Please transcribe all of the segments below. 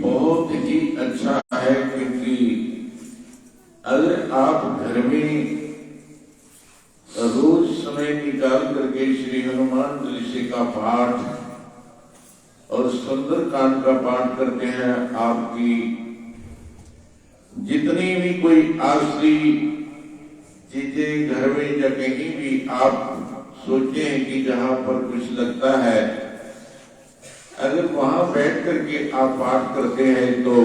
बहुत ही अच्छा है, क्योंकि अगर आप घर में रोज समय निकाल करके श्री हनुमान चालीसा का पाठ और सुंदरकांड का पाठ करते हैं, आपकी जितनी भी कोई आसरी चीजें घर में या कहीं भी आप सोचते हैं कि जहां पर कुछ लगता है, अगर वहां बैठ करके आप पाठ करते हैं तो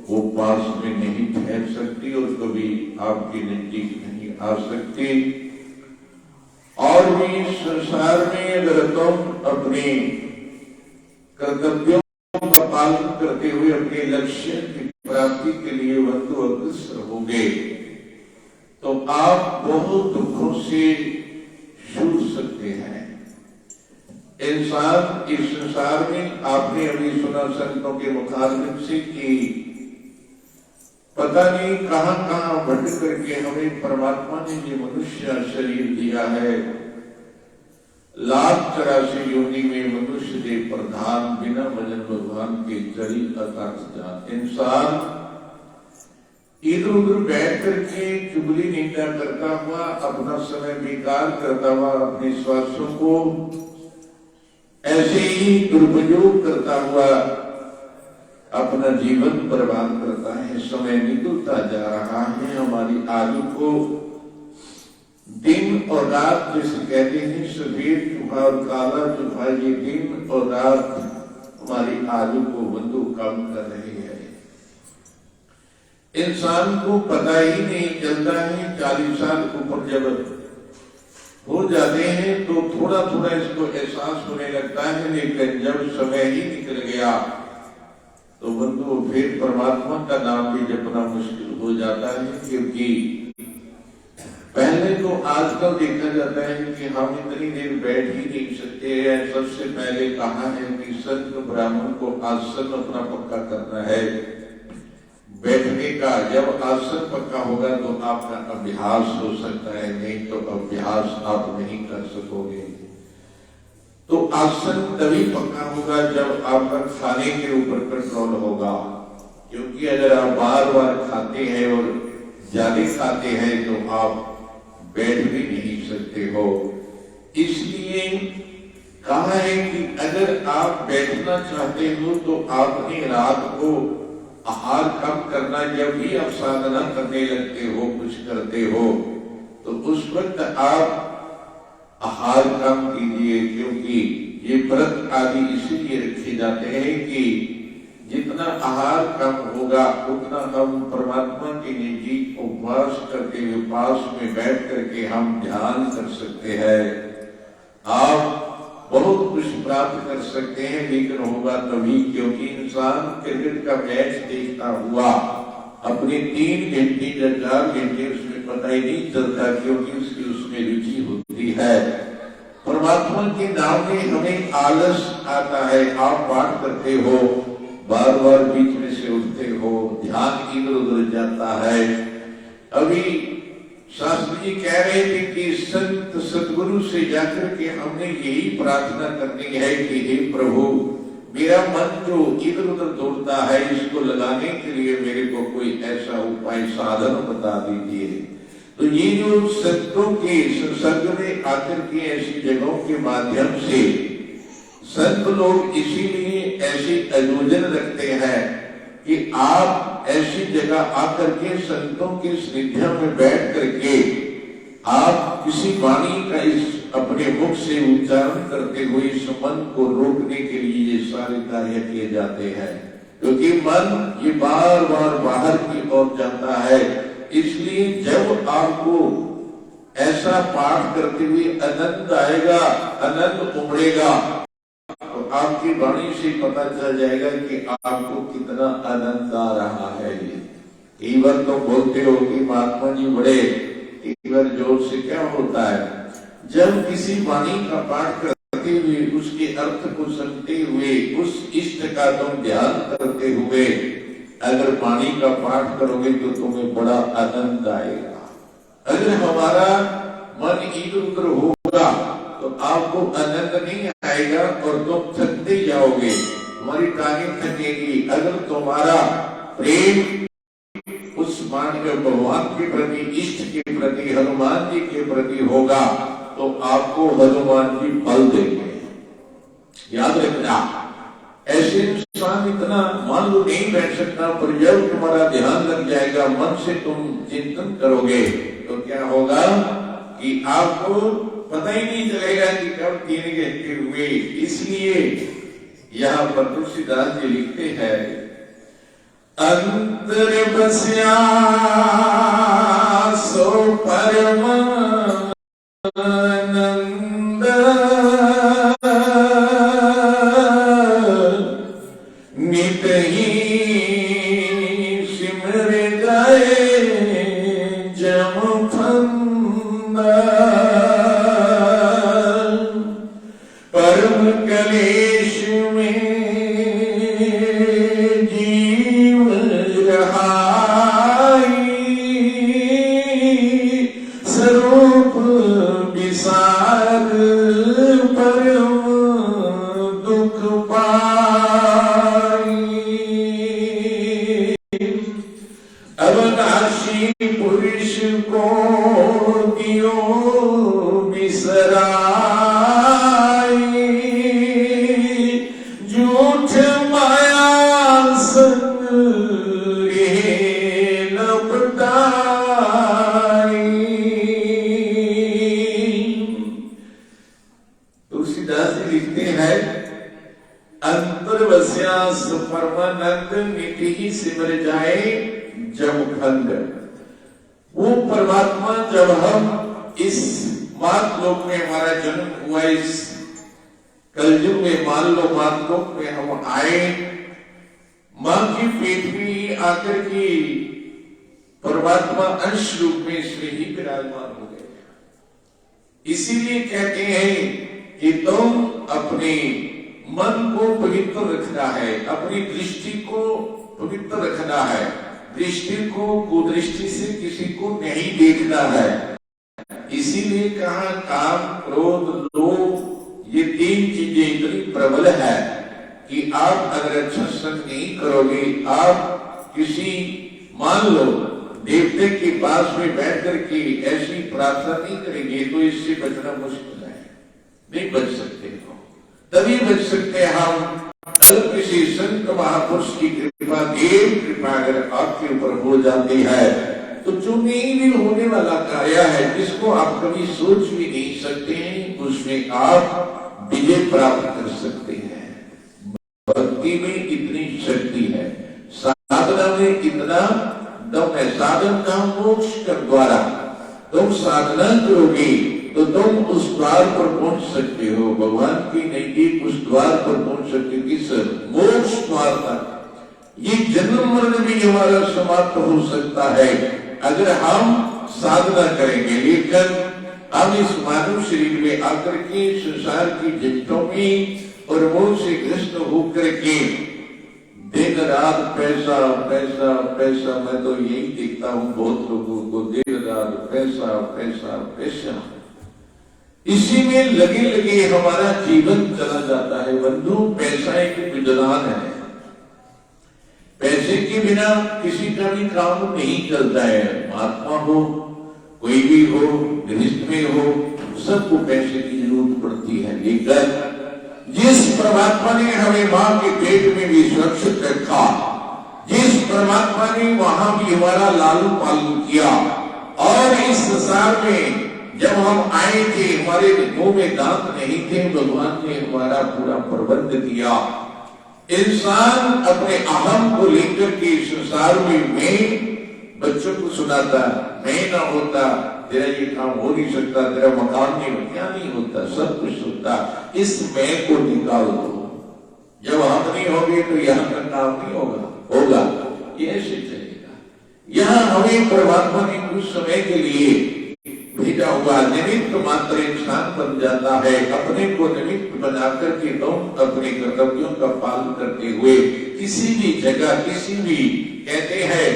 वो पास में नहीं ठहर सकती और कभी आपके नजदीक नहीं आ सकती। और भी संसार में अगर तुम अपने कर्तव्यों का पालन करते हुए अपने लक्ष्य की प्राप्ति के लिए बंधु अग्रसर होंगे तो आप बहुत दुखों से जूझ सकते हैं। इंसान इस संसार में, आपने अभी सुना संतों के मुखारबिंद से कि पता नहीं कहां कहां भटक करके हमें परमात्मा ने ये मनुष्य शरीर दिया है। 1,84 योनि में मनुष्य के प्रधान, बिना भजन भगवान के चली अकाश जान। इंसान इधर उधर बैठ करके चुगली निंदा करता हुआ, अपना समय बेकार करता हुआ, अपने स्वास्थ्यों को ऐसे ही दुरुपयोग करता हुआ अपना जीवन बर्बाद करता है। समय निकलता जा रहा है, हमारी आयु को दिन और रात जैसे कहते हैं, सफेद चुका और काला चुका, ये दिन और रात हमारी आयु को बंधु कम कर रही है। इंसान को पता ही नहीं चलता है, 40 साल ऊपर जब हो जाते हैं तो थोड़ा थोड़ा इसको एहसास होने लगता है, लेकिन जब समय ही निकल गया तो बंधु फिर परमात्मा का नाम भी जपना मुश्किल हो जाता है। क्योंकि पहले तो आजकल देखा जाता है कि हम इतनी देर बैठ ही नहीं सकते हैं। सबसे पहले कहा है कि संत ब्राह्मण को आसन अपना पक्का करना है बैठने का। जब आसन पक्का होगा तो आपका अभ्यास हो सकता है, नहीं तो अभ्यास आप नहीं कर सकोगे। तो आसन तभी पक्का होगा जब आपका खाने के ऊपर कंट्रोल होगा। क्योंकि अगर आप बार बार खाते हैं और ज्यादा खाते हैं तो आप बैठ भी नहीं सकते हो। इसलिए कहा है कि अगर आप बैठना चाहते हो तो आपने रात को आहार कम करना। जब भी आप साधना करने लगते हो, कुछ करते हो, तो उस वक्त आप आहार कम कीजिए। क्योंकि ये व्रत आदि इसीलिए रखे जाते हैं कि जितना आहार कम होगा उतना हम परमात्मा के नजदीक उपवास करके उपास में बैठ करके हम ध्यान कर सकते हैं। आप बहुत कुछ प्राप्त कर सकते हैं, लेकिन होगा तभी क्योंकि इंसान क्रिकेट का मैच देखता हुआ अपने 3 घंटे या 4 घंटे उसमें पता ही नहीं चलता, क्योंकि उसकी उसमें रुचि होती है। परमात्मा के नाम में हमें आलस आता है। आप पाठ करते हो, बार बार बीच में से उठते हो, ध्यान इधर उधर जाता है। अभी शास्त्री जी कह रहे थे कि संत सतगुरु से जाकर के हमने यही प्रार्थना करनी है कि हे प्रभु, मेरा मन जो इधर उधर दौड़ता है, इसको लगाने के लिए मेरे को कोई ऐसा उपाय साधन बता दीजिए। तो ये जो संतों के संसर्ग में आकर के ऐसी जगहों के माध्यम से संत लोग इसीलिए ऐसे आयोजन रखते हैं कि आप ऐसी जगह आकर के संतों के सानिध्य में बैठ करके आप किसी वाणी का इस अपने मुख से उच्चारण करते हुए इस मन को रोकने के लिए ये सारे कार्य किए जाते हैं। क्योंकि मन ये बार बार बाहर की ओर जाता है। इसलिए जब आपको ऐसा पाठ करते हुए आनंद आएगा, आनंद उमड़ेगा, तो आपकी वाणी से पता चल जाएगा कि आपको कितना आनंद आ रहा है। कई बार तो बोलते हो कि महात्मा जी बड़े, कई बार जोर से क्या होता है, जब किसी वाणी का पाठ करते हुए उसके अर्थ को समझते हुए उस इष्ट का तुम ध्यान करते हुए अगर वाणी का पाठ करोगे तो तुम्हें बड़ा आनंद आएगा। अगर हमारा मन इधर उधर होगा तो आपको आनंद नहीं आएगा और तुम थकते जाओगे। तुम्हारी टांगें थकेगी। अगर तुम्हारा प्रेम उस मानव भगवान के प्रति, इष्ट के प्रति, हनुमान जी के प्रति होगा तो आपको हनुमान जी फल देंगे। याद रखना, ऐसे इंसान इतना मान लो नहीं बैठ सकता, पर जब तुम्हारा ध्यान लग जाएगा, मन से तुम चिंतन करोगे तो क्या होगा कि आपको पता ही नहीं चलेगा कि कब 3 घंटे हुए। इसलिए यहाँ पर तुलसीदास जी लिखते हैं, अंतर बस्या सो परमानंद, नित ही सिमर जाए जम फंद, परम कलेश में जीव रहाई, स्वरूप विसार परम दुख पाई। अविनाशी पुरुष को दियो बिसराई, झूठ माया संग रे लपटाई। तुलसीदास जी लिखते हैं, अंतर्वस्या परमानंद, नित्य ही सिमर जाए जब खंड। वो परमात्मा जब हम इस मातलोक में हमारा जन्म हुआ, इस कलयुग में मान लो मातलोक में हम आए, मां की पेट में आकर की परमात्मा अंश रूप में इसमें ही विराजमान हो गए। इसीलिए कहते हैं कि तुम अपने मन को पवित्र रखना है, अपनी दृष्टि को पवित्र रखना है, दृष्टि को कुदृष्टि से किसी को नहीं देखना है। इसीलिए कहा, काम क्रोध लोभ ये 3 चीजें इतनी प्रबल है कि आप अगर अच्छा संग नहीं करोगे, आप किसी मान लो देवते के पास में बैठ करके ऐसी प्रार्थना नहीं करेंगे तो इससे बचना मुश्किल है, नहीं बच सकते हो। तभी बच सकते हैं हम अगर किसी संत महापुरुष की कृपा, देव कृपा अगर आपके ऊपर हो जाती है तो जो नहीं होने वाला कार्य है, जिसको आप कभी सोच भी नहीं सकते हैं, उसमें आप विजय प्राप्त कर सकते हैं। भक्ति में इतनी शक्ति है, साधना में इतना दम है। साधन का मोक्ष के द्वारा तुम साधना करोगे तो तुम उस द्वार पर पहुंच सकते हो, भगवान की नजदीक उस द्वार पर पहुंच सकते हो। किस मोक्ष द्वार तक ये जन्म मरण भी हमारा समाप्त हो सकता है अगर हम साधना करेंगे। लेकिन हम इस मानव शरीर में आकर के संसार की झंझटों में और मोह से ग्रस्त होकर के दिन रात पैसा पैसा पैसा, मैं तो यही देखता हूं बहुत लोगों को, दिन रात पैसा पैसा पैसा, इसी में लगे लगे हमारा जीवन चला जाता है। बंधु, पैसा एक विद्वान है, पैसे के बिना किसी का भी काम नहीं चलता है। महात्मा हो, कोई भी हो, गृहस्थ में हो, सबको पैसे की जरूरत पड़ती है। लेकिन जिस परमात्मा ने हमें मां के पेट में भी सुरक्षित रखा, जिस परमात्मा ने वहां भी हमारा लालन पालन किया, और इस संसार में जब हम आए थे हमारे मुंह में दांत नहीं थे, भगवान ने हमारा पूरा प्रबंध किया। इंसान अपने अहम को लेकर के संसार में मैं बच्चों को सुनाता, मैं ना होता तेरा ये काम हो नहीं सकता, तेरा मकान नहीं होता, क्या नहीं होता, सब कुछ होता। इस मैं को निकाल दो, जब हम नहीं होंगे तो यहाँ का काम नहीं होगा, ये ऐसे चलेगा। यहाँ हमें परमात्मा ने कुछ समय के लिए भेजा हुआ, निमित्त मात्र इंसान बन जाता है। अपने को निमित्त बनाकर के तुम अपने कर्तव्यों का पालन करते हुए किसी भी जगह, किसी भी, कहते हैं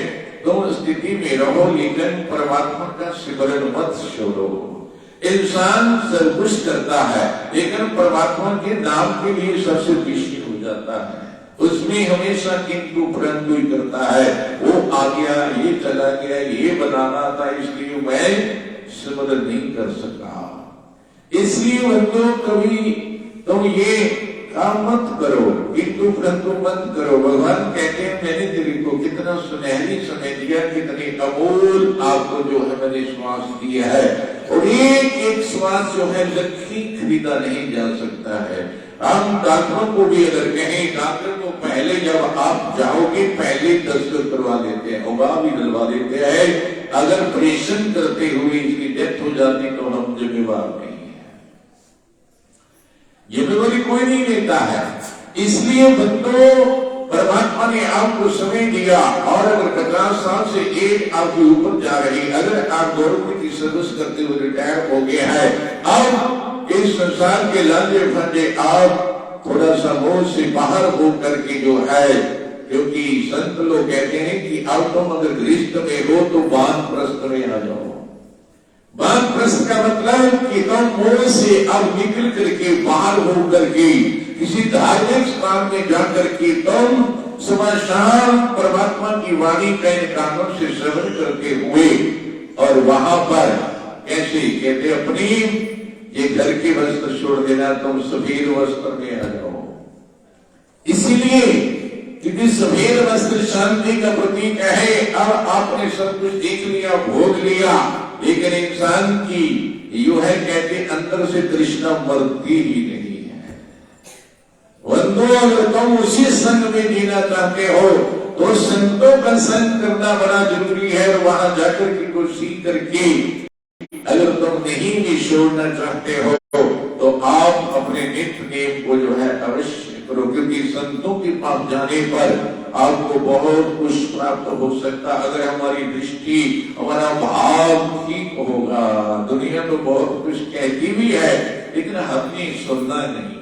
तुम स्थिति में रहो लेकिन परमात्मा का सिमरन मत छोड़ो। इंसान सब कुछ करता है लेकिन परमात्मा के नाम के लिए सबसे पीछे हो जाता जाता है, उसमें हमेशा किंतु परंतु ही करता है। वो आ गया, ये चला गया, ये बनाना था इसलिए मैं सिमरन नहीं कर सका। इसलिए बंदो कभी तुम ये काम मत करो, किंतु परंतु मत करो। भगवान कहते हैं मैंने तेरे को कितना सुनहरी समय दिया, कितने अमूल आपको जो है मैंने श्वास दिया है, और एक एक श्वास जो है लखी खरीदा नहीं जा सकता है। हम डॉक्टरों को भी अगर कहें, डॉक्टर को पहले जब आप जाओगे पहले दस्तखत करवा देते हैं, उगा भी डलवा देते हैं। अगर ऑपरेशन करते हुए इसकी डेथ हो जाती तो हम जिम्मेवार नहीं है, जिम्मेवारी कोई नहीं लेता है। इसलिए बंदों, परमात्मा ने आपको समय दिया, और अगर 50 साल से एज आपके ऊपर जा रही, अगर आप गवर्नमेंट की सर्विस करते हुए रिटायर हो गए हैं, अब इस संसार के लांजे फंजे आप थोड़ा सा मोह से बाहर हो करके जो है, क्योंकि संत लोग कहते हैं कि अब तुम अगर गृहस्थ में हो तो वानप्रस्थ में आ जाओ। वानप्रस्थ का मतलब कि तुम मोह से अब निकल करके बाहर हो करके किसी धार्मिक स्थान में जाकर के तुम सुबह शाम परमात्मा की वाणी का इन कानों से श्रवण करते हुए, और वहां पर कैसे कहते अपनी ये घर के वस्त्र छोड़ देना, तुम सफेद वस्त्र में आ जाओ। इसीलिए क्योंकि सफेद वस्त्र शांति का प्रतीक है। अब आपने सब कुछ देख लिया, भोग लिया, लेकिन इंसान की यो है कहते अंदर से तृष्णा मरती ही नहीं है। बंधु, अगर तुम उसी संग में जीना चाहते हो तो संतों का संग करना बड़ा जरूरी है, और वहां जाकर के कुछ सीख करके अगर तुम नहीं भी छोड़ना चाहते हो तो आप अपने नित्य नेम को जो है अवश्य करो, क्योंकि संतों के पास जाने पर आपको बहुत कुछ प्राप्त हो सकता। अगर हमारी दृष्टि, हमारा भाव ठीक होगा, दुनिया तो बहुत कुछ कहती भी है लेकिन हमने सुनना नहीं है।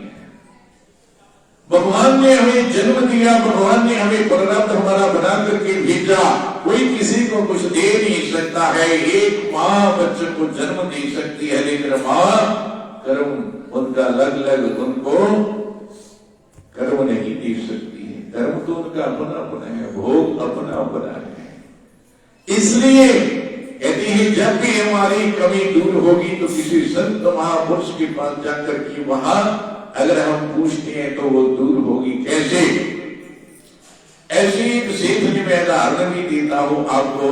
भगवान ने हमें जन्म दिया, भगवान ने हमें प्रारब्ध हमारा बना करके भेजा, कोई किसी को कुछ दे नहीं सकता है। एक माँ बच्चे को जन्म दे सकती है, लेकिन माँ कर्म उनका अलग अलग उनको कर्म नहीं दे सकती है। कर्म तो उनका अपना अपना है, भोग अपना अपना है। इसलिए कहते हैं जब भी हमारी कमी दूर होगी तो किसी संत महापुरुष के पास जाकर के वहां अगर हम पूछते हैं तो वो दूर होगी। कैसे? ऐसी एक सेठ ने मैं उदाहरण भी देता हूं आपको।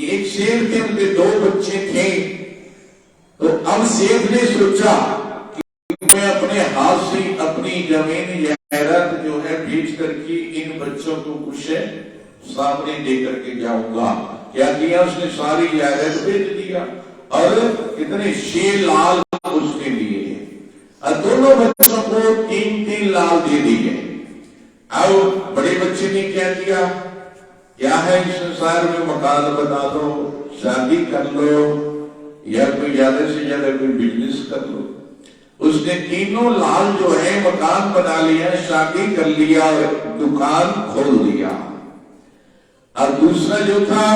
एक शेर थे, उनके 2 बच्चे थे। तो अब सेठ ने सोचा कि मैं अपने हाथ से अपनी जमीन जायदाद जो है बेच करके इन बच्चों को कुछ सामने दे करके जाऊंगा। क्या किया उसने? सारी जायदाद बेच दिया और कितने 6 लाल उसने लिए और दोनों बच्चों को 3-3 लाल दे दिए। अब बड़े बच्चे ने क्या किया? क्या है इस संसार में, मकान बना दो, शादी कर लो, या कोई ज्यादा से ज्यादा कोई बिजनेस कर लो। उसने तीनों लाल जो है मकान बना लिया, शादी कर लिया, दुकान खोल दिया। और दूसरा जो था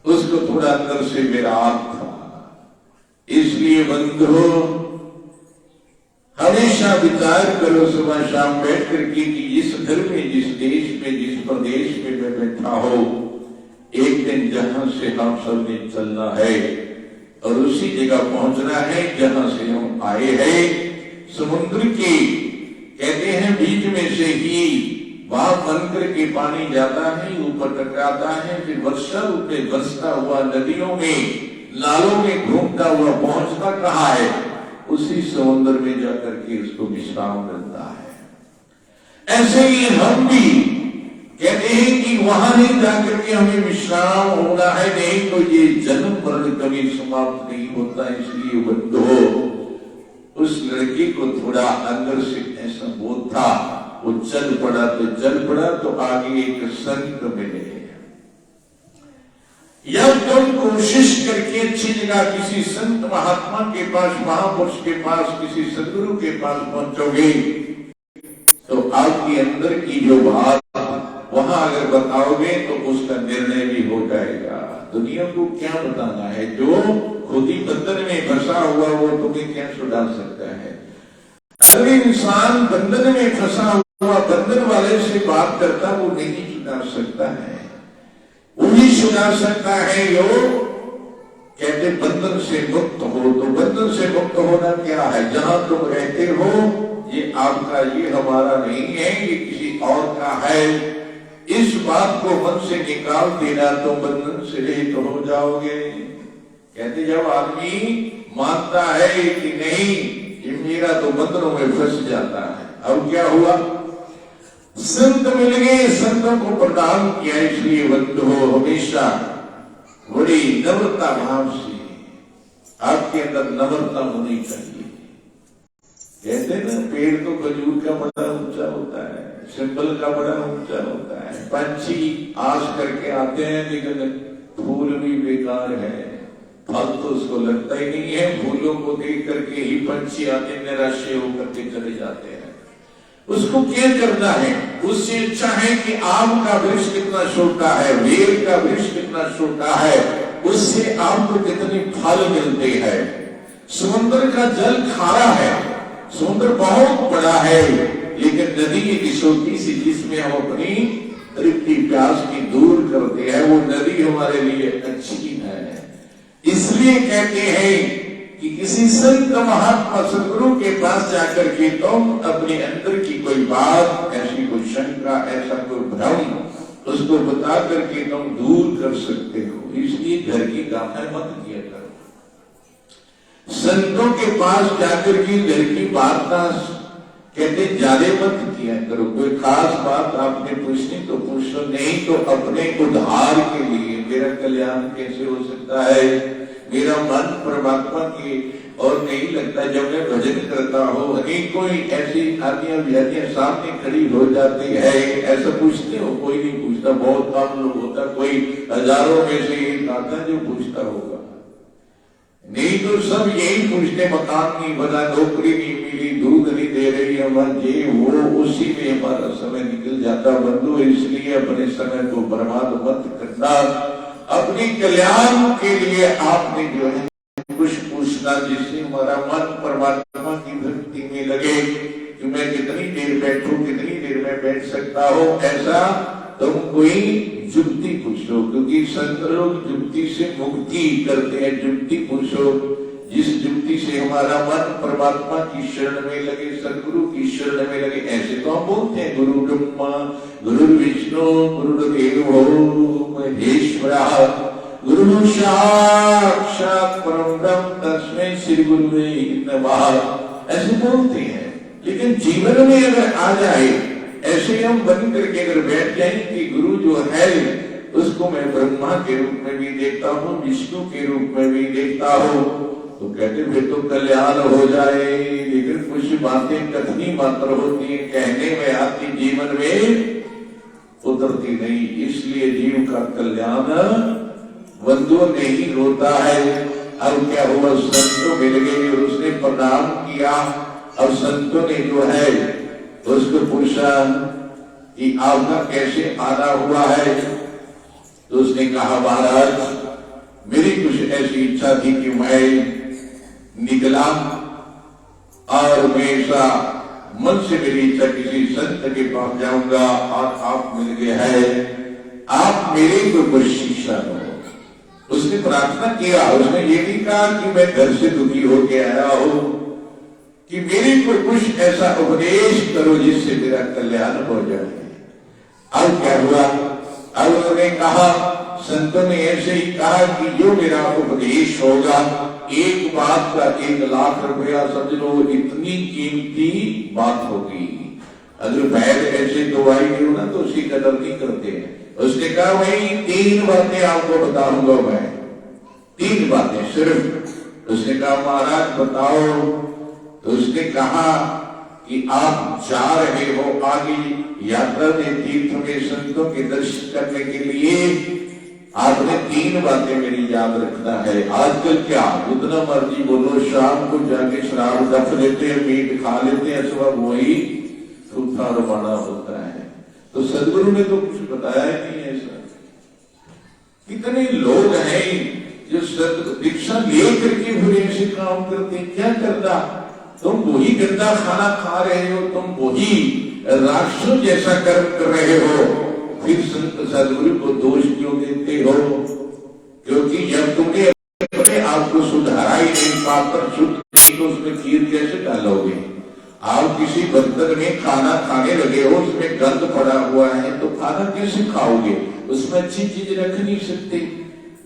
उसको थोड़ा अंदर से विराट था। इसलिए बंधुओं, हमेशा विचार करो सुबह शाम बैठ करके कि जिस घर में, जिस देश में, जिस प्रदेश में मैं बैठा हो, एक दिन जहां से हम सब ने चलना है और उसी जगह पहुंचना है जहां से हम आए हैं। समुद्र की कहते हैं बीच में से ही वहां बनकर के पानी जाता है, ऊपर टकराता है, फिर वर्षा रूप में बरसता हुआ नदियों में, नालों में घूमता हुआ पहुंचता कहाँ है? उसी समुद्र में जाकर के उसको विश्राम मिलता है। ऐसे ही हम भी कहते हैं कि वहां नहीं जाकर के हमें विश्राम होना है, नहीं तो ये जन्म मरण कभी समाप्त नहीं होता। इसलिए बंधुओं, उस लड़के को थोड़ा अंदर से ऐसा बोध था, वो चल पड़ा तो चल पड़ा, तो आगे एक संत मिले। जब तुम कोशिश करके अच्छी जगह किसी संत महात्मा के पास, महापुरुष के पास, किसी सदगुरु के पास पहुंचोगे तो आपके अंदर की जो बात वहां अगर बताओगे तो उसका निर्णय भी हो जाएगा। दुनिया को क्या बताना है? जो खुद ही बंधन में फंसा हुआ वो तुम्हें क्या छुड़ा सकता है? अगर इंसान बंधन में फंसा हुआ बंधन वाले से बात करता, वो नहीं छुड़ा सकता है। वही छुड़ा सकता है जो कहते बंधन से मुक्त हो। तो बंधन से मुक्त होना क्या है? जहां तुम रहते हो ये आपका, ये हमारा नहीं है, ये किसी और का है। इस बात को मन से निकाल देना तो बंधन से रहित हो जाओगे। कहते जब आदमी मानता है कि नहीं ये मेरा, तो बंधनों में फंस जाता है। अब क्या हुआ? संत मिल गए, संतों को प्रदान किया, इसलिए बंधु हो हमेशा बड़ी नम्रता भाव से, आपके अंदर नम्रता होनी चाहिए। कहते हैं ना, पेड़ तो खजूर का बड़ा ऊंचा होता है, सिंबल का बड़ा ऊंचा होता है। पंछी आस करके आते हैं, लेकिन फूल भी बेकार है, फल तो उसको लगता ही नहीं है। फूलों को देख करके ही पंछी आते निराशे होकर के चले जाते हैं। उसको क्या करना है? उससे अच्छा है कि आम का वृक्ष कितना छोटा है, बेल का वृक्ष कितना छोटा है, उससे आपको कितने फल मिलते हैं। समुद्र का जल खारा है, समुद्र बहुत बड़ा है, लेकिन नदी की छोटी सी जिसमें हम अपनी तृप्ति प्यास की दूर करते हैं, वो नदी हमारे लिए अच्छी है। इसलिए कहते हैं कि किसी संत महात्मा सदगुरु के पास जाकर के तुम अपने अंदर की कोई बात, ऐसी कोई शंका, ऐसा कोई भ्रम, उसको बता करके तुम दूर कर सकते हो। इसलिए घर की गाफिल मत किया करो। संतों के पास जाकर के घर की वार्ता कहते ज्यादा मत किया करो। कोई खास बात आपने पूछनी तो पूछ लो, नहीं तो अपने उद्धार के लिए, मेरा कल्याण कैसे हो सकता है, मेरा मन परमात्मा की और नहीं लगता जब मैं भजन करता हूँ, अनेक कोई ऐसी आदियां व्याधियां सामने खड़ी हो जाती है। ऐसा पूछते हो? कोई नहीं पूछता, बहुत कम लोग होता, कोई हजारों में से एक आता जो पूछता होगा। नहीं तो सब यही पूछते, मकान नहीं बना, नौकरी नहीं मिली, दूध नहीं दे रही हमारे, ये वो, उसी में हमारा समय निकल जाता। बंधु इसलिए अपने समय को बर्बाद मत करना। अपने कल्याण के लिए आपने जो है कुछ पूछना, जिससे हमारा मन परमात्मा की भक्ति में लगे कि मैं कितनी देर बैठूं, कितनी देर में बैठ सकता हूं। ऐसा तुम कोई जुक्ति पूछो, क्योंकि संत लोग जुक्ति से मुक्ति करते हैं। जुक्ति पूछो जिस जुक्ति से हमारा मन परमात्मा की शरण में लगे, सदगुरु की शरण में लगे। ऐसे तो हम बोलते हैं गुरु ब्रह्मा गुरु विष्णु गुरुदेवो महेश्वरा गुरु साक्षात परम ब्रह्म तस्मै श्री गुरुवे नमः, ऐसे बोलते हैं। लेकिन जीवन में अगर आ जाए, ऐसे हम बन करके अगर बैठ जाए कि गुरु जो है उसको मैं ब्रह्मा के रूप में भी देखता हूँ, विष्णु के रूप में भी देखता हूँ, तो कहते फिर तो कल्याण हो जाए। लेकिन कुछ बातें कथनी मात्र होती है, कहने में आती, जीवन में उतरती नहीं। इसलिए जीव का कल्याण बंधुओं नहीं होता है। अब क्या हुआ? संतों मिल गए और उसने प्रणाम किया। अब संतों ने जो है उसको पूछा कि आपका कैसे आना हुआ है? तो उसने कहा महाराज मेरी कुछ ऐसी इच्छा थी कि मैं निकला और हमेशा मन से मेरी इच्छा किसी संत के पास जाऊंगा और आप मिल गए हैं, आप मेरे को कुछ शिक्षा दो। उसने प्रार्थना किया, उसने ये नहीं कहा कि मैं घर से दुखी होके आया हूं, कि मेरे को कुछ ऐसा उपदेश करो जिससे मेरा कल्याण हो जाए। अब क्या हुआ? अब उन्होंने कहा, संतों ने ऐसे ही कहा कि जो मेरा उपदेश होगा, एक बात का 1 लाख रुपया समझ लो, इतनी कीमती बात होगी। अगर बैल ऐसे दवाई दो ना तो उसकी कदर नहीं करते हैं। उसने कहा भाई 3 बातें आपको बताऊंगा मैं, 3 बातें सिर्फ। उसने कहा महाराज बताओ। तो उसने कहा कि आप जा रहे हो आगे यात्रा में, तीर्थ में, संतों के दर्शन करने के लिए, आपने 3 बातें मेरी याद रखना है। आजकल क्या जितना मर्जी बोलो, शाम को जाके शराब दफ लेते हैं, मीट खा लेते हैं, सुबह वही सूखा रवाना होता है। तो सदगुरु ने तो कुछ बताया ही नहीं ऐसा। कितने लोग हैं जो दीक्षा लेकर के फिर ऐसे काम करते हैं। क्या करना? तुम वही गंदा खाना खा रहे हो, तुम वही राक्षस जैसा कर्म कर रहे हो, फिर संत सदगुरु को दोष क्यों देते हो? क्योंकि जब तुमने अपने आप को सुधारा ही नहीं, पात्र शुद्ध नहीं, तो उसमें खीर कैसे डालोगे? आप किसी बर्तन में खाना खाने लगे हो, उसमें गंद पड़ा हुआ है, तो खाना कैसे खाओगे? उसमें अच्छी चीज रख नहीं सकते।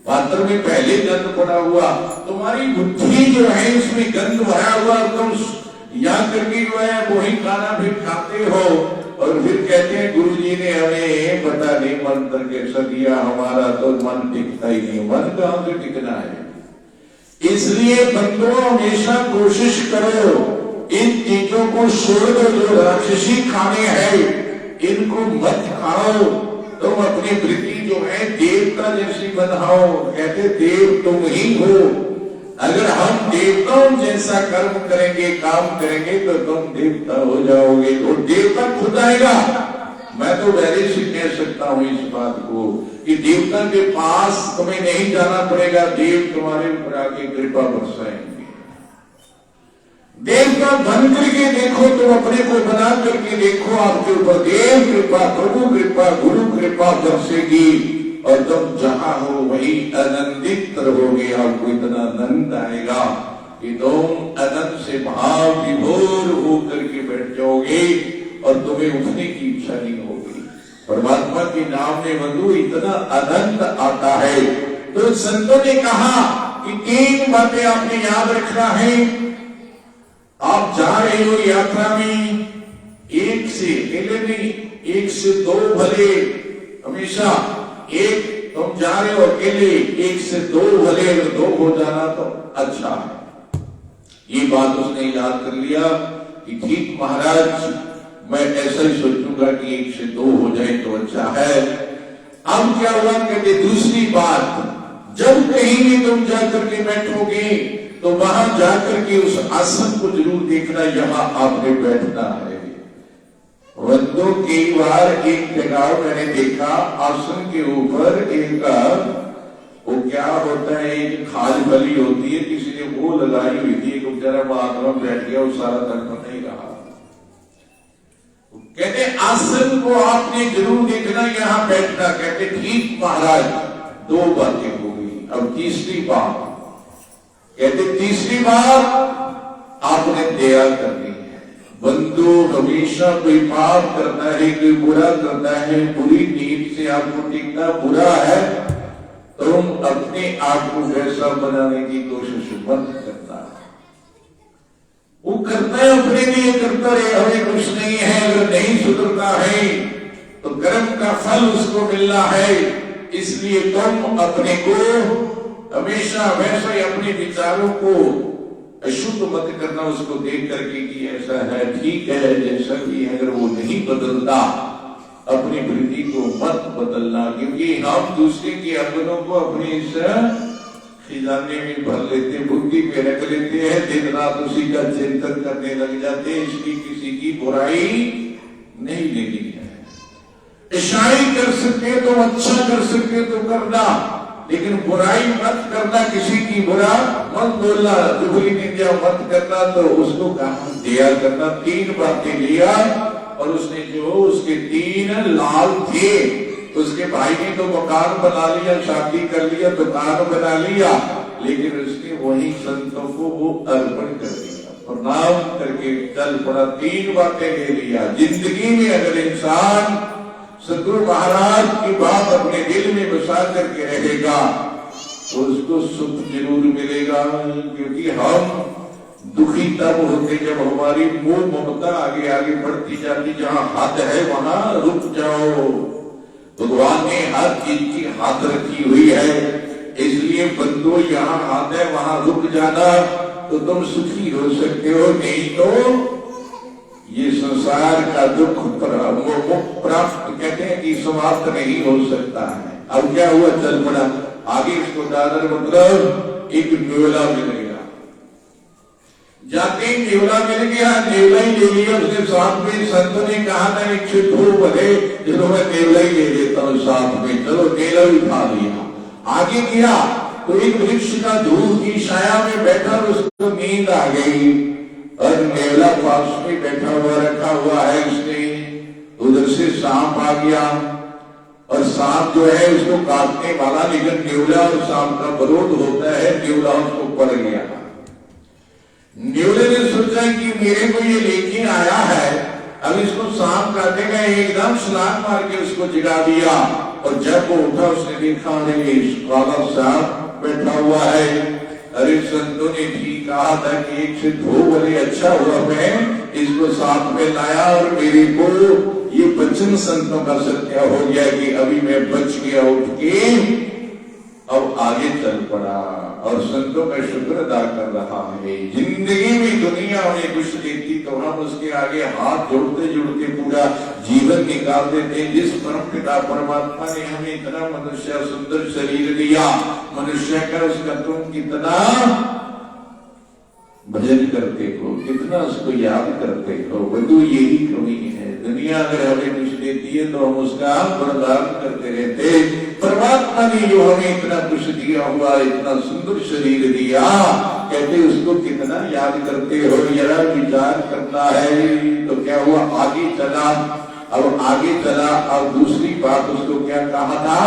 पात्र में पहले गंद पड़ा हुआ, तुम्हारी बुद्धि जो है उसमें गंद भरा हुआ, तुम यहाँ करके जो है वही खाना फिर खाते हो, और फिर कहते हैं गुरुजी ने हमें पता नहीं मंत्र कैसा दिया, हमारा तो मन टिकता ही नहीं। मन कहां से टिकना है? इसलिए बंदों हमेशा कोशिश करो, इन चीजों को छोड़ दो जो राक्षसी खाने हैं, इनको मत खाओ। तुम अपनी वृत्ति जो है देवता जैसी बनाओ। कहते देव तुम ही हो। अगर हम देवताओं जैसा कर्म करेंगे, काम करेंगे, तो तुम देवता हो जाओगे, और देवता खुद आएगा। मैं तो पहले से कह सकता हूं इस बात को कि देवता के पास तुम्हें नहीं जाना पड़ेगा, देव तुम्हारे ऊपर आके कृपा बरसाएंगे। देवता बन करके देखो, तुम अपने को बना करके देखो, आपके ऊपर देव कृपा, प्रभु कृपा, गुरु कृपा बरसेगी, और तुम जहां हो वही आनंदित रहोगे। आपको इतना आनंद आएगा कि तुम आनंद से भाव विभोर होकर के बैठ जाओगे, और तुम्हें उठने की इच्छा नहीं होगी। परमात्मा के नाम में बंधु इतना आनंद आता है। तो संतों ने कहा कि 3 बातें आपने याद रखना है। आप जा रहे हो यात्रा में, 1 से अकेले नहीं, 1 से 2 भले, हमेशा 1 तुम जा रहे हो अकेले, 1 से 2 भले, अगर 2 हो जाना तो अच्छा है। ये बात उसने याद कर लिया कि ठीक महाराज, मैं ऐसा ही सोचूंगा कि 1 से 2 हो जाए तो अच्छा है। अब क्या हुआ? कहते दूसरी बात, जब कहीं भी तुम जाकर के बैठोगे तो वहां जाकर के उस आसन को जरूर देखना, यहां आपने बैठना है। बंदों कई बार एक जगह मैंने देखा, आसन के ऊपर एक वो क्या होता है, एक खाज फली होती है, किसी ने वो लगाई हुई थी, एक बेचारा महात्मा बैठ गया, वो सारा तक नहीं रहा। कहते आसन को आपने जरूर देखना, यहां बैठना। कहते ठीक महाराज, 2 बातें हो गई। अब तीसरी बात, कहते तीसरी बात आपने दया करनी है। बंधु हमेशा कोई पाप करता है, कोई बुरा करता है, बुरी नीयत से आपको टिकना बुरा है, तुम अपने आप को वैसा बनाने की कोशिश मत करना। वो करता है अपने लिए करता रहे, हमें कुछ नहीं है। अगर नहीं सुधरता है तो कर्म का फल उसको मिलना है। इसलिए तुम अपने को हमेशा वैसा ही, अपने विचारों को अशुद्ध मत करना, उसको देख करके कि ऐसा है, ठीक है, जैसा भी है। अगर वो नहीं बदलता, अपनी वृत्ति को मत बदलना, क्योंकि हम दूसरे के अंगनों को अपने इस खिजाने में भर लेते, बुद्धि में रख लेते हैं, दिन रात उसी का चिंतन करने लग जाते हैं। इसकी किसी की बुराई नहीं लेनी है। ईशाई कर सकते हो तो अच्छा कर सकते हो तो करना, लेकिन बुराई मत करना, किसी की बुरा मत बोलना, चुगली निंदा मत करना। तो उसको कहा दया करना। 3 बातें लिया, और उसने जो उसके 3 लाल थे, उसके भाई ने तो मकान बना लिया, शादी कर लिया, दुकान बना लिया, लेकिन उसने वही संतों को वो अर्पण कर दिया, प्रणाम करके चल पड़ा। 3 बातें ले लिया। जिंदगी में अगर इंसान सदगुरु महाराज की बात अपने दिल में बसा करके रहेगा तो उसको सुख जरूर मिलेगा। क्योंकि हम दुखी तब होते जब हमारी मोह ममता आगे आगे बढ़ती जाती। जहां हद है वहां रुक जाओ। भगवान ने हर चीज की हद रखी हुई है, इसलिए बंदो यहाँ हद है वहां रुक जाना, तो तुम सुखी हो सकते हो। नहीं तो ये संसार का दुख प्राप्त कहते हैं कि समाप्त नहीं हो सकता है। अब क्या हुआ? चल पड़ा आगे। इसको दादर मतलब एक न्योला मिल गया। जाते ही न्योला मिल गया, न्योला ही ले लिया उसने साथ में। संत ने कहा था इच्छुक हो भले, चलो मैं न्योला ही ले लेता हूँ साथ में। चलो न्योला भी खा लिया। आगे गया तो एक वृक्ष का धूल की छाया में बैठा, उसको नींद आ गई। और नेवला पास में बैठा हुआ रखा हुआ है उसने, उधर से सांप आ गया और सांप जो है उसको काटने वाला, लेकिन नेवला और सांप का विरोध होता है, नेवला उसको पड़ गया। नेवले ने सोचा कि मेरे को ये लेके आया है, अब इसको सांप काटेगा, एकदम छलांग मार के उसको जगा दिया। और जब वो उठा उसने देखा काला सांप बैठा हुआ है। अरे संतों ने ठीक कहा था कि एक से दो बोले, अच्छा हुआ मैं इसको साथ में लाया और मेरे को ये वचन संतों का सत्य हो गया कि अभी मैं बच गया, उठ के अब आगे चल पड़ा और संतों का शुक्र अदा कर रहा है। जिंदगी में दुनिया उन्हें कुछ देती तो हम उसके आगे हाथ जोड़ते जोड़ते पूरा जीवन निकाल देते। जिस परम पिता परमात्मा ने हमें इतना मनुष्य सुंदर शरीर दिया, मनुष्य का उसका तुम कितना भजन करते हो, कितना उसको याद करते हो, वो यही कमी है। दुनिया अगर हमें कुछ देती है तो हम उसका गुणगान करते रहते। परमात्मा ने जो हमें इतना कुछ दिया हुआ, इतना सुंदर शरीर दिया, कहते उसको कितना याद करते हो, जरा विचार करना है। तो क्या हुआ, आगे चला। अब आगे चला, अब दूसरी बात उसको क्या कहा था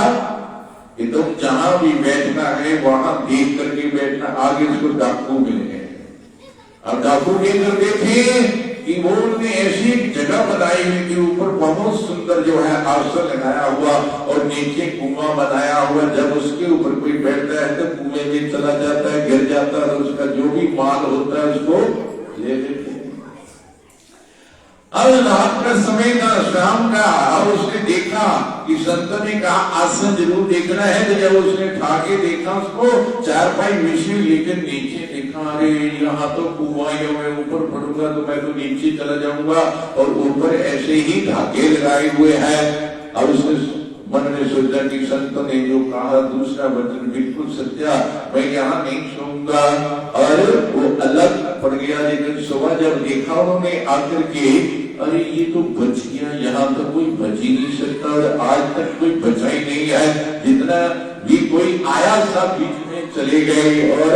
कि तुम जहां भी बैठना है वहां देख करके बैठना। आगे उसको डाकू मिले हैं, अब डाकू क्या करते थे कि वो उन्होंने ऐसी जगह बनाई हुई थी, ऊपर बहुत सुंदर जो है आसन लगाया हुआ और नीचे कुआं बनाया हुआ। जब उसके ऊपर कोई बैठता है तो कुएं में चला जाता है, गिर जाता है, तो उसका जो भी माल होता है उसको ले लेते हैं। अब रात का समय था, शाम का, और उसने देखा कि संत ने कहा आसन जरूर देखना है। तो जब उसने ठाके देखा उसको चारपाई बिछी, लेकिन नीचे देखा, अरे यहाँ तो कुआं है, मैं ऊपर पड़ूंगा तो मैं तो नीचे चला जाऊंगा, और ऊपर ऐसे ही धागे लगाए हुए हैं। अब उसने मन में सोचा कि संत ने जो कहा दूसरा वचन बिल्कुल सत्या, मैं यहाँ नहीं सोऊंगा, और वो अलग पड़ गया। लेकिन सुबह जब देखा उन्होंने आकर के, अरे ये तो बच गया, यहाँ तो कोई बच ही नहीं सकता, और आज तक कोई बचा ही नहीं है। जितना भी कोई आया सब बीच में चले गए, और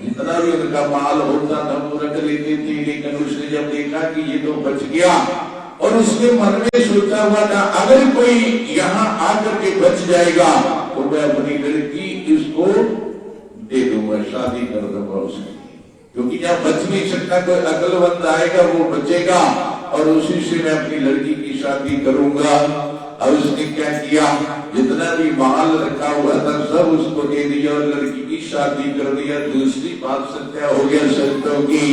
जितना भी उनका माल होता था वो रख लेते थे। लेकिन उसने जब देखा कि ये तो बच गया, और उसके मन में सोचा हुआ था अगर कोई यहाँ आकर के बच जाएगा तो मैं अपनी लड़की इसको दे दूंगा, शादी कर दूंगा उसकी, क्योंकि जहाँ बच नहीं सकता कोई अकलमंद आएगा वो बचेगा, और उसी से मैं अपनी लड़की की शादी करूंगा। अब उसने क्या किया, जितना भी माल रखा हुआ था सब उसको दे दिया और लड़की की शादी कर दिया। दूसरी बात सत्या हो गया संतों की।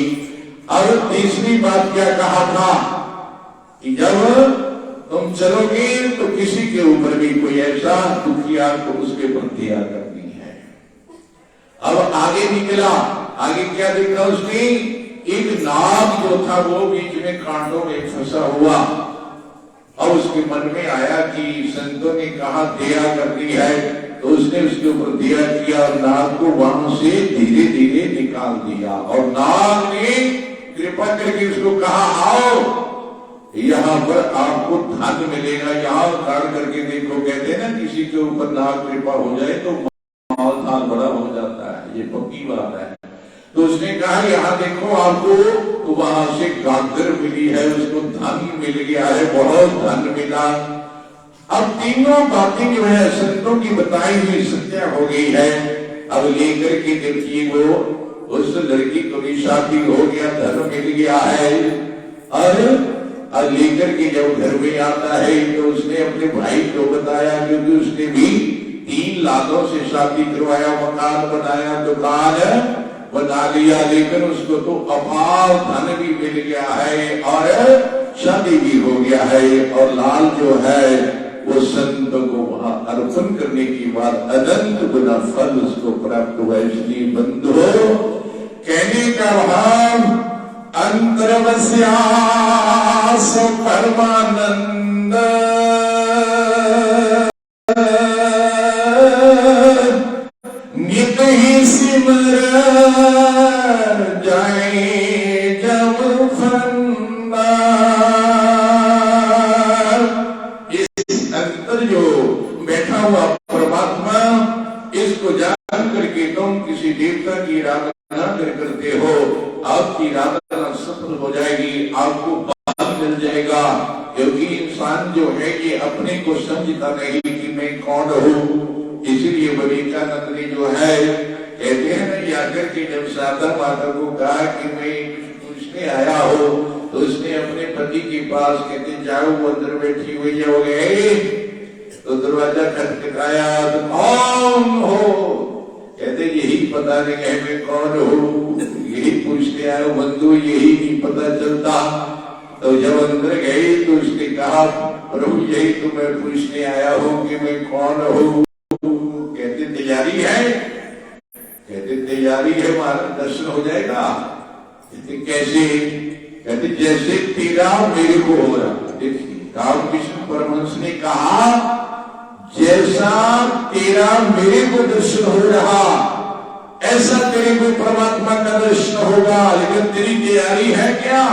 अब तीसरी बात क्या कहा था कि जब तुम चलोगे तो किसी के ऊपर भी कोई ऐसा दुखिया को उसके ऊपर दया करनी है। अब आगे निकला, आगे क्या देखा उसने, एक नाग जो था वो बीच में कांटों में फंसा हुआ। अब उसके मन में आया कि संतों ने कहा दया करनी है, तो उसने उसके ऊपर दया किया और नाग को वहां से धीरे धीरे निकाल दिया। और नाग ने कृपा करके उसको कहा आओ, यहाँ पर आपको धन मिलेगा, यहाँ काट करके देखो। कहते हैं ना किसी के ऊपर नाग कृपा हो जाए तो माल धान बड़ा हो जाता है, ये पक्की बात है। तो उसने कहा यहाँ देखो आपको, तो वहां से गागर मिली है, उसको धन मिल गया है, बहुत धन मिला। अब तीनों बातें जो है संतों की बताई हुई सत्या हो गई है। अब लेकर के देखिए वो उस लड़की को भी शादी हो गया, धन मिल गया है, और लेकर के जब घर में आता है तो उसने अपने भाई को बताया, क्योंकि उसने भी 3 लाखों से शादी करवाया, मकान बनाया, दुकान बना लिया, लेकिन उसको तो अपार धन भी मिल गया है और शादी भी हो गया है। और लाल जो है वो संत को वहां अर्पण करने की बाद अनंत गुना फल उसको प्राप्त हुआ। इसलिए बंधु कहने का भाव अंतरवस्यास परमानंद नित ही सिमर जाए जब फंदा। इस अंतर जो बैठा हुआ परमात्मा, इसको जान करके तुम किसी देवता की आराधना करते हो, आपकी आराधना इंसान जो है ये अपने को समझता नहीं कि मैं कौन हूँ। इसीलिए विवेकानंद ने जो है कहते हैं ना, आकर के जब शारदा माता को कहा कि मैं कुछ पूछने आया हो, तो उसने अपने पति के पास कहते जाओ, वो अंदर बैठी हुई हो गए, तो दरवाजा खटखटाया, तो कौन हो? कहते यही पता नहीं है मैं कौन हूँ, यही पूछते आयो बंधु, यही नहीं पता चलता। तो जब अंदर गई तो उसने कहा प्रभु यही तो मैं पूछने आया हूँ कि मैं कौन हूँ। कहते तैयारी है? कहते तैयारी है, हमारा दर्शन हो जाएगा। कहते कैसे? कहते जैसे तेरा मेरे को हो रहा। देखिए रामकृष्ण परमहंस ने कहा जैसा तेरा मेरे को दर्शन हो रहा, ऐसा तेरे को परमात्मा का दर्शन होगा। लेकिन तेरी तैयारी है क्या?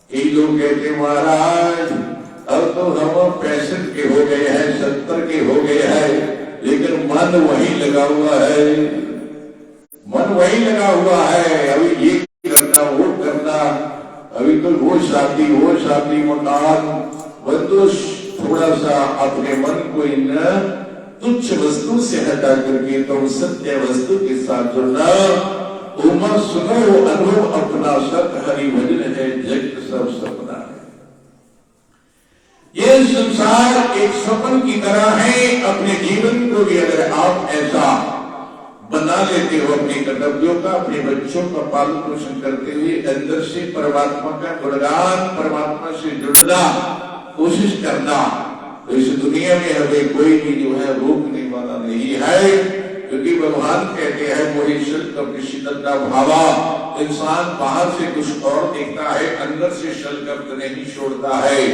कई लोग कहते महाराज अब तो हम 65 के हो गए हैं, 70 के हो गए हैं, लेकिन मन वही लगा हुआ है, मन वही लगा हुआ है। अभी ये करना, वो करना, अभी तो वो शादी मकान। बंदो थोड़ा सा अपने मन को इन तुच्छ वस्तु से हटा करके तुम सत्य वस्तु के साथ जुड़ना। उमा सुनो अनुभव अपना, सत हरि भजन है, जगत सब सपना है। ये संसार एक स्वप्न की तरह है। अपने जीवन को भी अगर आप ऐसा बना लेते हो, अपने कर्तव्यों का, अपने बच्चों का पालन पोषण करते हुए अंदर से परमात्मा का गुणगान, परमात्मा से जुड़ना कोशिश करना, तो इस दुनिया में हमें कोई भी जो है रोकने वाला नहीं है। क्योंकि भगवान कहते हैं मोहि शल्क शीतलता भावा। इंसान बाहर से कुछ और देखता है, अंदर से शल्क नहीं छोड़ता है,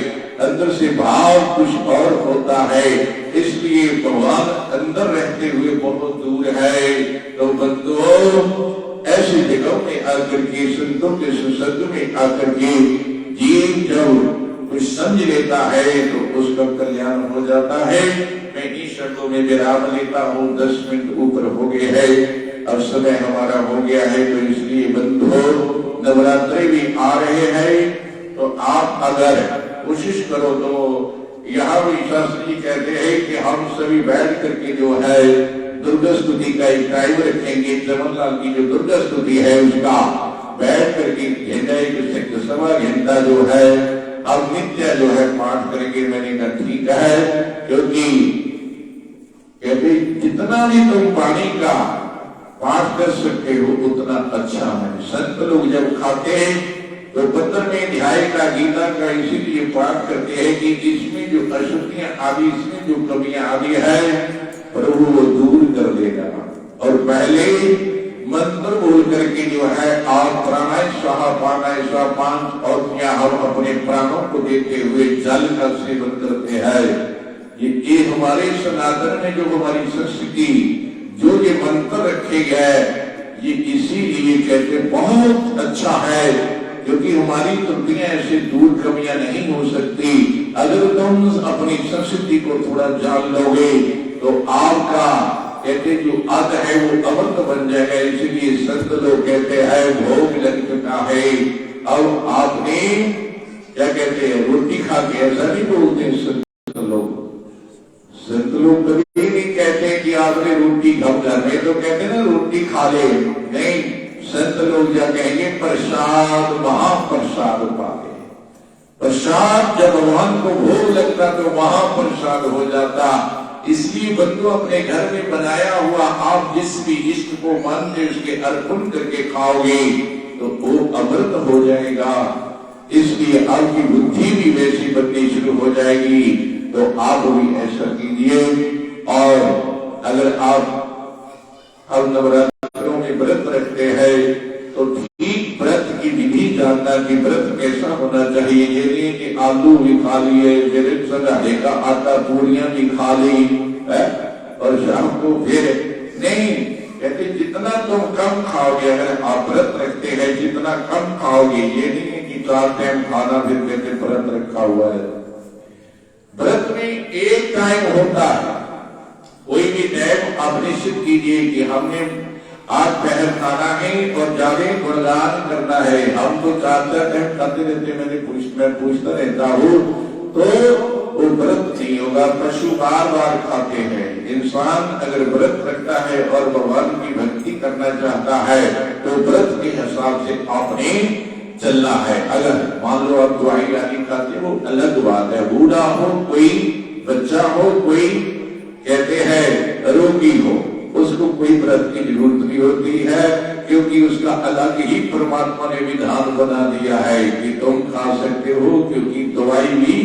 अंदर से भाव कुछ और होता है। इसलिए भगवान अंदर रहते हुए बहुत दूर है। तो बंधुओं ऐसी जगहों में आकर के, संतों के सत्संग में आकर के जीव जब कुछ समझ लेता है तो उसका कल्याण हो जाता है। मैं इन शब्दों में विराम लेता हूँ। 10 मिनट ऊपर हो गए हैं, अब समय हमारा हो गया है। तो इसलिए बंधुओं नवरात्रि भी आ रहे हैं, तो आप अगर कोशिश करो तो यहाँ भी शास्त्री जी कहते हैं कि हम सभी बैठ करके जो है दुर्गा स्तुति का एक टाइम रखेंगे। जमनलाल की जो दुर्गा स्तुति है उसका बैठ करके घंटा 1.25 घंटा जो है अब नित्य जो है पाठ करेंगे। मैंने कहा ठीक है, क्योंकि कहते जितना भी तुम पानी का पाठ कर सकते हो उतना अच्छा है। संत लोग जब खाते हैं तो 15वें अध्याय का गीता का इसीलिए पाठ करते हैं कि इसमें जो अशुद्धियां आदि, इसमें जो कमियां आदि है प्रभु वो दूर कर देगा। और पहले मंत्र बोल करके जो है आप प्राणाय स्वाहा पानाय स्वाहा 5 और हम अपने प्राणों को देते हुए जल का सेवन करते हैं। ये हमारे सनातन में जो हमारी संस्कृति जो ये मंत्र रखे गए, ये इसीलिए कहते बहुत अच्छा है, क्योंकि हमारी त्रुटियां ऐसे दूर कमियां नहीं हो सकती। अगर तुम अपनी संस्कृति को थोड़ा जान लोगे तो आपका कहते जो अद है वो अमृत बन जाएगा। इसलिए संत लोग कहते हैं भोग लग चुका है, अब आपने क्या कहते हैं रोटी खा के, ऐसा नहीं बोलते संत लोग। संत लोग कभी नहीं कहते कि आपने रोटी खा, घर में तो कहते ना रोटी खा ले, नहीं, संत लोग क्या कहेंगे प्रसाद, महाप्रसाद पाए। प्रसाद जब भगवान को भोग लगता तो महाप्रसाद हो जाता। इसलिए बंधु अपने घर में बनाया हुआ आप जिस भी इष्ट को मानते उसके अर्पण करके खाओगे तो वो अमृत हो जाएगा। इसलिए आपकी बुद्धि भी वैसी बननी शुरू हो जाएगी। तो आप भी ऐसा कीजिए। और अगर आप अब नवरात्रों में व्रत रखते हैं तो ठीक व्रत की विधि जानना कि व्रत कैसा होना चाहिए। ये नहीं कि आलू भी खा लिए, संघाड़े का आटा पूरियां भी खा ली है और शाम को फिर नहीं। कहते जितना तुम कम खाओगे, अगर आप व्रत रखते हैं जितना कम खाओगे, ये नहीं है कि 4 टाइम खाना फिर कहते व्रत रखा हुआ है। व्रत में एक टाइम होता है, कोई भी टाइम आप निश्चित कीजिए कि हमने आज पहर खाना है और ज्यादा गुणगान करना है। हम तो 4 टाइम खाते रहते, मैं पूछता रहता हूँ तो वो व्रत नहीं होगा। पशु बार बार खाते हैं, इंसान अगर व्रत रखता है और भगवान की भक्ति करना चाहता है तो व्रत के हिसाब से आपने चलना है। अगर मान लो आप दवाई लानी खाते हो, अलग बात है। बूढ़ा हो, कोई बच्चा हो, कोई कहते हैं रोगी हो, उसको कोई व्रत की जरूरत नहीं होती है, क्योंकि उसका अलग ही परमात्मा ने विधान बना दिया है कि तुम खा सकते हो, क्योंकि दवाई भी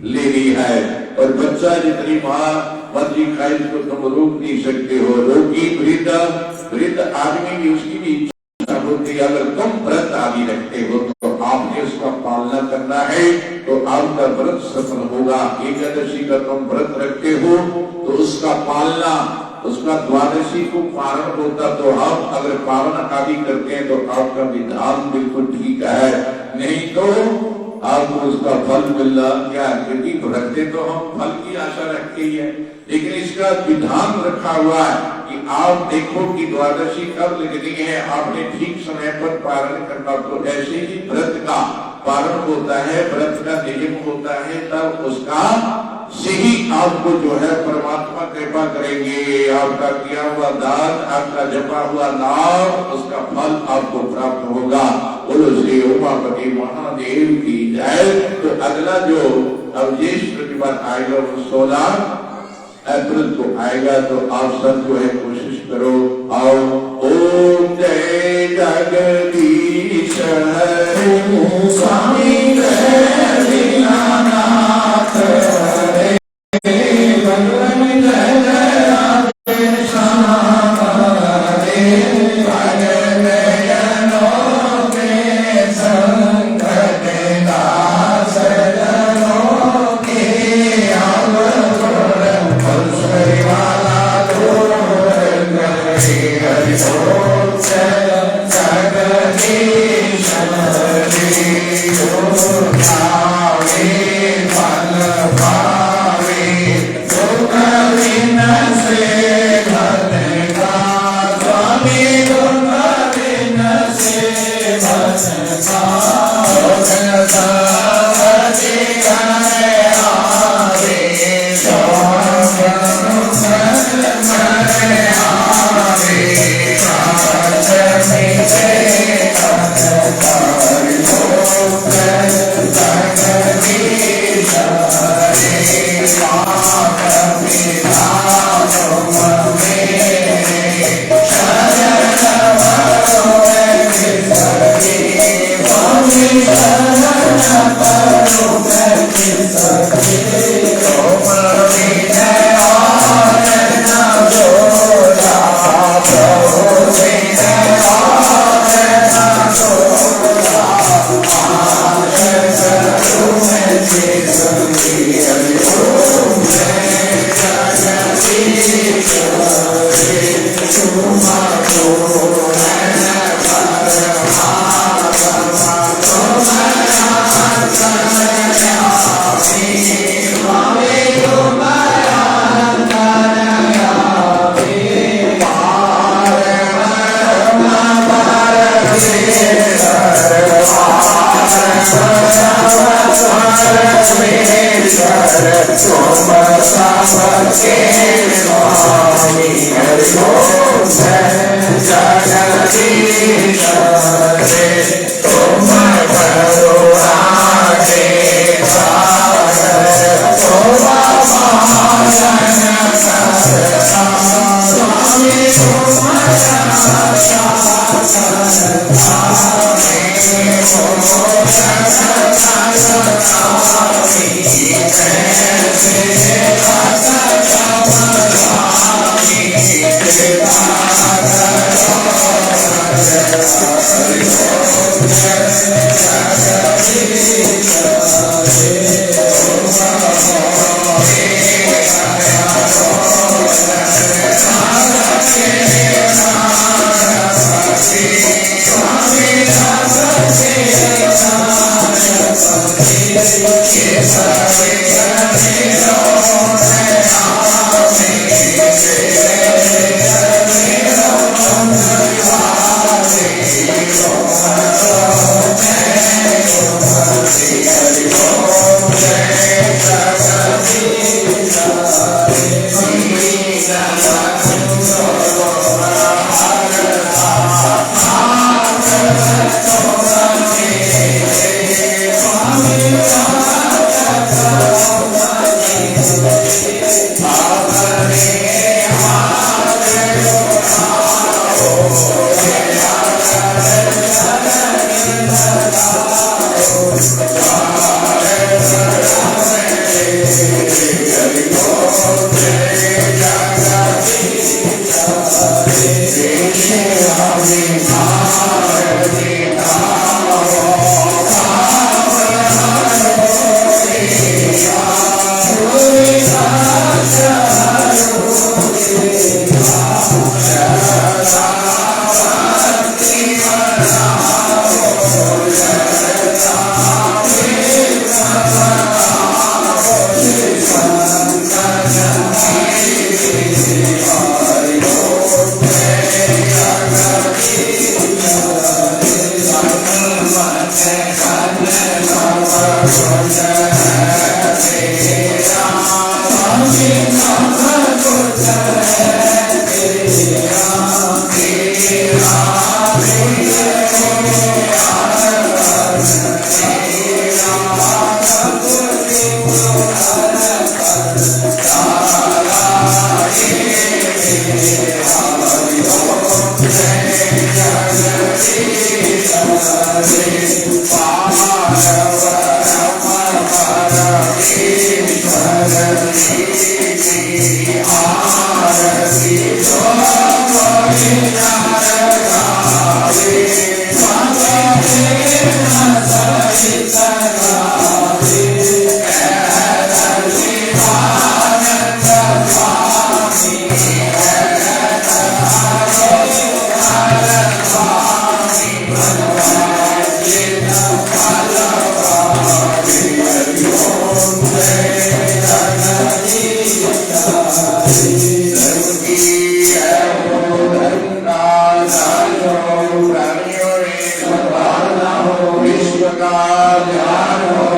लेनी है। और बच्चा जितनी माँ मर्जी खाए उसको तुम रोक नहीं सकते हो। रोगी वृद्ध आदमी भी उसकी भी इच्छा होती है। अगर तुम व्रत आदि रखते हो तो आपने उसका पालना करना है, तो आपका व्रत सफल होगा। एकादशी का तुम व्रत रखते हो तो उसका पालना, उसका द्वादशी को पारण होता, तो हम अगर पारण आदि करते हैं तो आपका विधान बिल्कुल ठीक है, नहीं तो आपको उसका फल मिलना क्या, क्योंकि रखते तो हम फल की आशा रखते ही है, लेकिन इसका विधान रखा हुआ है कि आप देखो कि द्वादशी कब लगनी है, आपने ठीक समय पर पारण करना। तो ऐसे ही व्रत का पारण होता है, व्रत का नियम होता है, तब उसका से ही आपको जो है परमात्मा कृपा करेंगे। आपका किया हुआ दान, आपका जपा हुआ नाम, उसका फल आपको प्राप्त होगा। बोलो श्री उमापति महादेव की जय। तो अगला जो अवशेष प्रतिपद आएगा वो 16 अप्रैल को आएगा। तो आप सब जो है कोशिश करो, आओ। ओम जय जगदीश हरे स्वामी ध्यान हो